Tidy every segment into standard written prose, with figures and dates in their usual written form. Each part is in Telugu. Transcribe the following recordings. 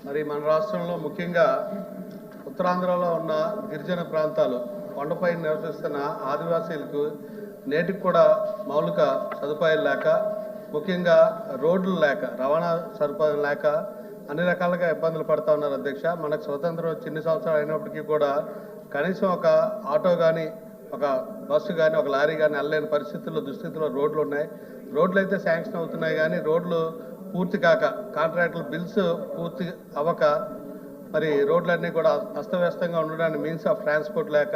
మరి మన రాష్ట్రంలో ముఖ్యంగా ఉత్తరాంధ్రలో ఉన్న గిరిజన ప్రాంతాలు కొండపై నివసిస్తున్న ఆదివాసీలకు నేటికి కూడా మౌలిక సదుపాయాలు లేక, ముఖ్యంగా రోడ్లు లేక, రవాణా సదుపాయం లేక అన్ని రకాలుగా ఇబ్బందులు పడుతూ ఉన్నారు అధ్యక్ష. మనకు స్వతంత్రం చిన్ని సంవత్సరాలు అయినప్పటికీ కూడా కనీసం ఒక ఆటో కానీ, ఒక బస్సు కానీ, ఒక లారీ కానీ వెళ్ళలేని పరిస్థితుల్లో, దుస్థితిలో రోడ్లు ఉన్నాయి. రోడ్లు అయితే శాంక్షన్ అవుతున్నాయి కానీ రోడ్లు పూర్తి కాక, కాంట్రాక్టుల బిల్స్ పూర్తి అవ్వక మరి రోడ్లన్నీ కూడా అస్తవ్యస్తంగా ఉండడానికి మీన్స్ ఆఫ్ ట్రాన్స్పోర్ట్ లేక,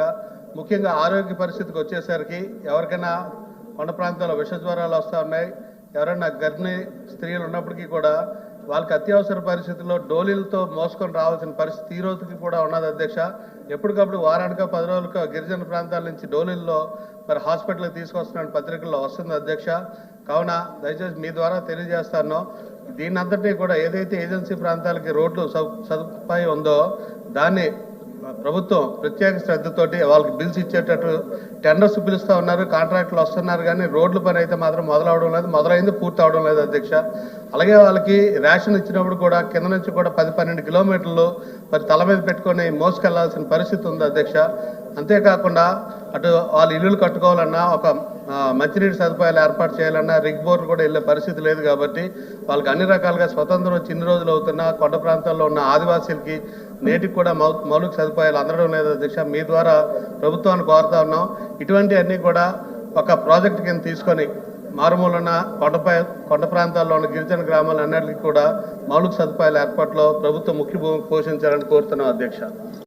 ముఖ్యంగా ఆరోగ్య పరిస్థితికి వచ్చేసరికి ఎవరికైనా కొండ ప్రాంతాల్లో విష జ్వరాలు వస్తూ ఉన్నాయి. ఎవరైనా గర్భిణీ స్త్రీలు ఉన్నప్పటికీ కూడా వాళ్ళకి అత్యవసర పరిస్థితుల్లో డోలీలతో మోసుకొని రావాల్సిన పరిస్థితి ఈ రోజుకి కూడా ఉన్నది అధ్యక్ష. ఎప్పటికప్పుడు వారానికో 10 రోజులకో గిరిజన ప్రాంతాల నుంచి డోలీల్లో మరి హాస్పిటల్కి తీసుకొస్తున్న పత్రికల్లో వస్తుంది అధ్యక్ష. కావున దయచేసి మీ ద్వారా తెలియజేస్తాను, దీనంతటినీ కూడా ఏదైతే ఏజెన్సీ ప్రాంతాలకి రోడ్లు సదుపాయం ఉందో దాన్ని ప్రభుత్వం ప్రత్యేక శ్రద్ధతోటి వాళ్ళకి బిల్స్ ఇచ్చేటట్టు టెండర్స్ పిలుస్తూ ఉన్నారు, కాంట్రాక్టులు వస్తున్నారు, కానీ రోడ్ల పని అయితే మాత్రం మొదలవడం లేదు, మొదలైంది పూర్తి అవడం లేదు అధ్యక్ష. అలాగే వాళ్ళకి రేషన్ ఇచ్చినప్పుడు కూడా కింద నుంచి కూడా 10-12 కిలోమీటర్లు మరి తల మీద పెట్టుకొని మోసుకెళ్లాల్సిన పరిస్థితి ఉంది అధ్యక్ష. అంతేకాకుండా అటు వాళ్ళు ఇల్లులు కట్టుకోవాలన్నా, ఒక మంచినీటి సదుపాయాలు ఏర్పాటు చేయాలన్నా రిగ్ బోర్లు కూడా వెళ్ళే పరిస్థితి లేదు. కాబట్టి వాళ్ళకి అన్ని రకాలుగా స్వతంత్రం చిన్ని రోజులు అవుతున్న కొండ ప్రాంతాల్లో ఉన్న ఆదివాసీలకి నేటికి కూడా మౌలిక సదుపాయాలు అందడం లేదు అధ్యక్ష. మీ ద్వారా ప్రభుత్వాన్ని కోరుతా ఉన్నాం, ఇటువంటి అన్నీ కూడా ఒక ప్రాజెక్ట్ కింద తీసుకొని మారుమూలన్న కొండ ప్రాంతాల్లో ఉన్న గిరిజన గ్రామాలన్నింటికి కూడా మౌలిక సదుపాయాల ఏర్పాటులో ప్రభుత్వం ముఖ్య భూమిక పోషించాలని కోరుతున్నాం అధ్యక్ష.